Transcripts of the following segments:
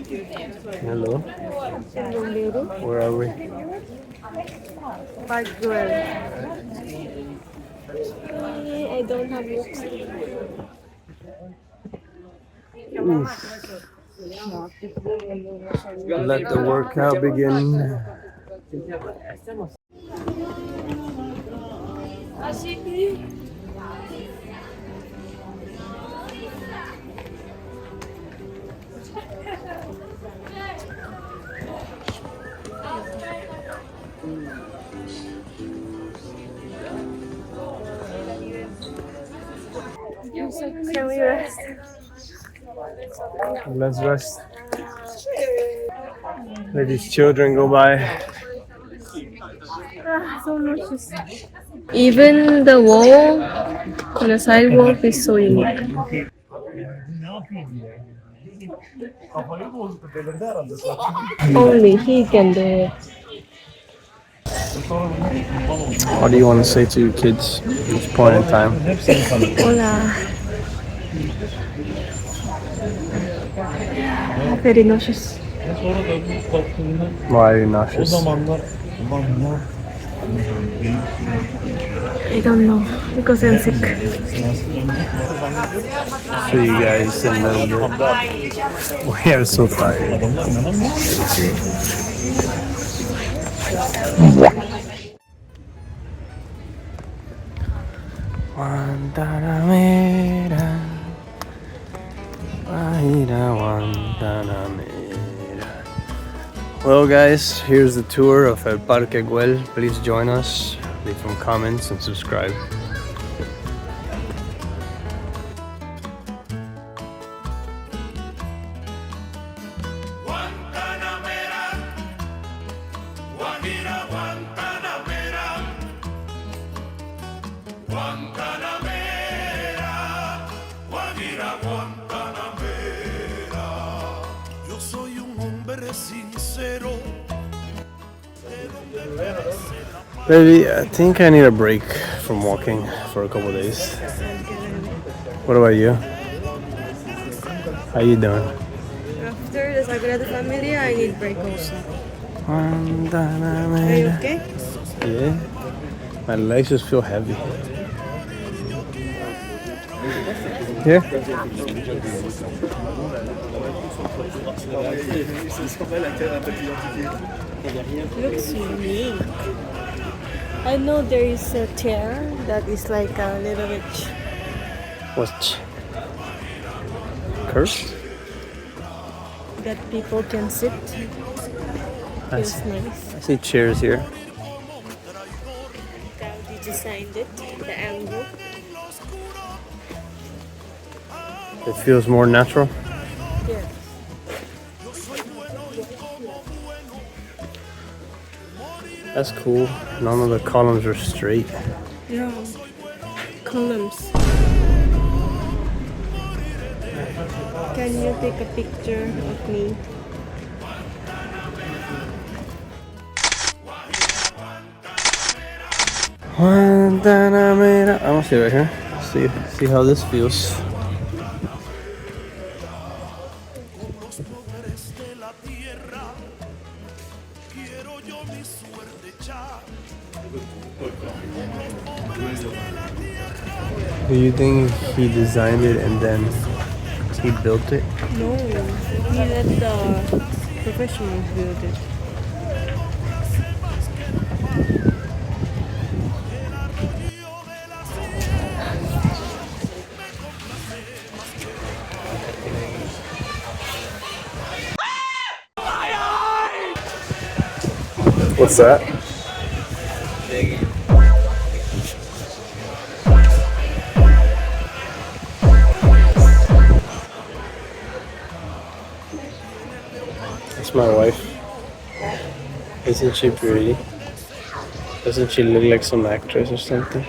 Hello. Where are we? Park Güell. I don't have books. Let the workout begin. Can we rest? Let's rest. Let these children go by. So nauseous. Even the wall on the sidewalk is so unique. Only he can do it. What do you want to say to your kids at this point in time? Hola. Very nauseous. Why are you nauseous? I don't know because I'm sick. See you guys in a little bit. We are so tired. Guantanamera, Guantanamera. Well guys, here's the tour of El Park Güell. Please join us, leave some comments and subscribe. Baby, I think I need a break from walking for a couple of days. What about you? How you doing? After the Sagrada Familia, I need break also. Are you Guantanamera. okay? Yeah. My legs just feel heavy. Here? Looks unique. I know there is a chair that is like a little bit What? Cursed? that people can sit. I Feels see, nice. I see chairs here. Gaudi designed it, the angle. It feels more natural. Yes. That's cool. None of the columns are straight. Yeah. Columns. Can you take a picture of me? Guantanamera. I want to see right here. See how this feels. Do you think he designed it and then he built it? No, he let the professionals build it. What's that? That's my wife. Isn't she pretty? Doesn't she look like some actress or something?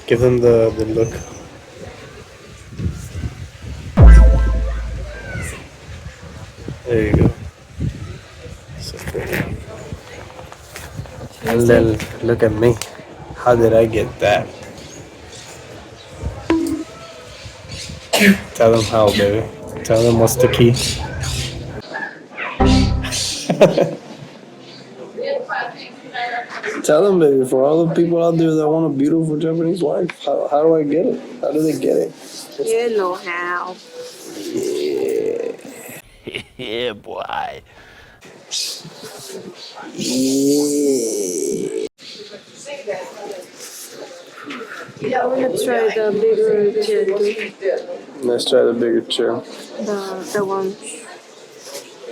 Give them the look. There you go. So pretty. And then look at me. How did I get that? Tell them how, baby. Tell them what's the key. Tell them, baby, for all the people out there that want a beautiful Japanese wife, how do I get it? How do they get it? You know how. Yeah. Yeah, boy. I want to try the bigger chair too. Let's try the bigger chair. The one.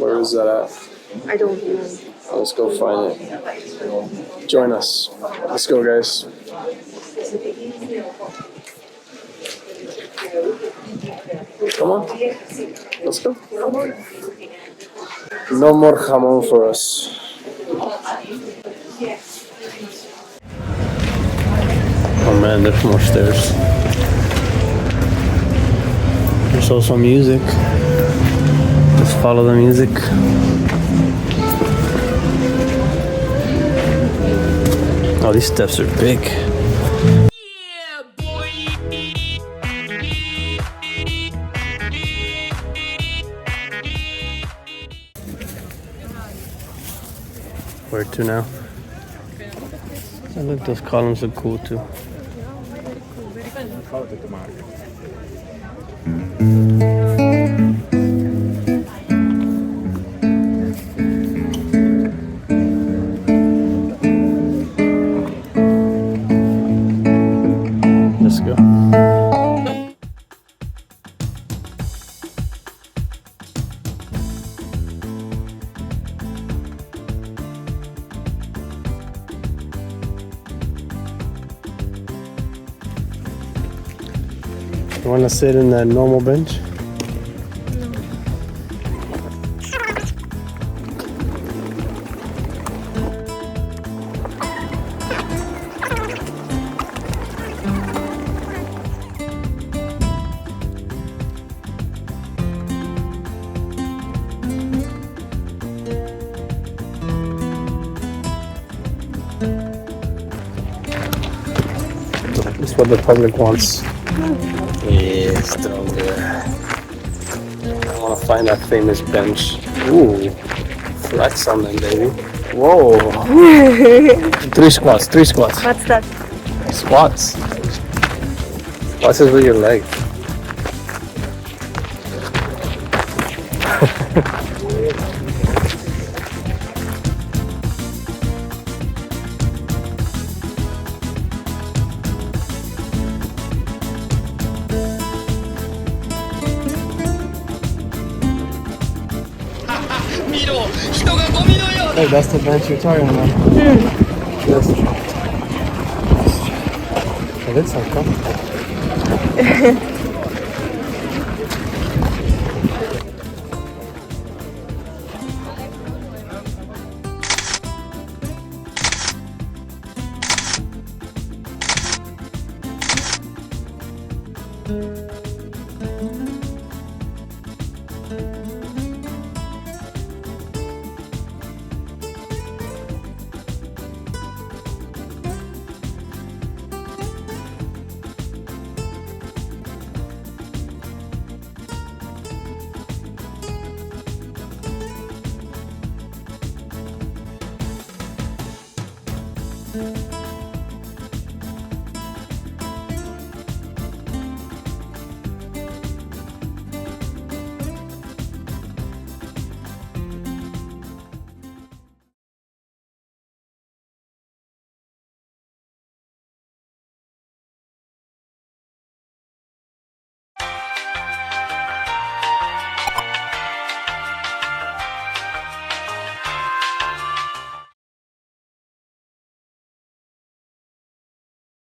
Where is that at? I don't know. Let's go find it. Join us. Let's go, guys. Come on. Let's go. No more jamon for us. Oh man, there's more stairs. There's also music. Let's follow the music. Oh, these steps are big. Where to now? Oh, look, those columns are cool too. Let's go. You want to sit in that normal bench? It's what the public wants. Yeah, still good. I want to find that famous bench. Ooh, flex on them, baby. Whoa. Three squats. What's that? Squats. Squats is with your leg. Hey, that's the bench you're talking about. Yes. It looks uncomfortable.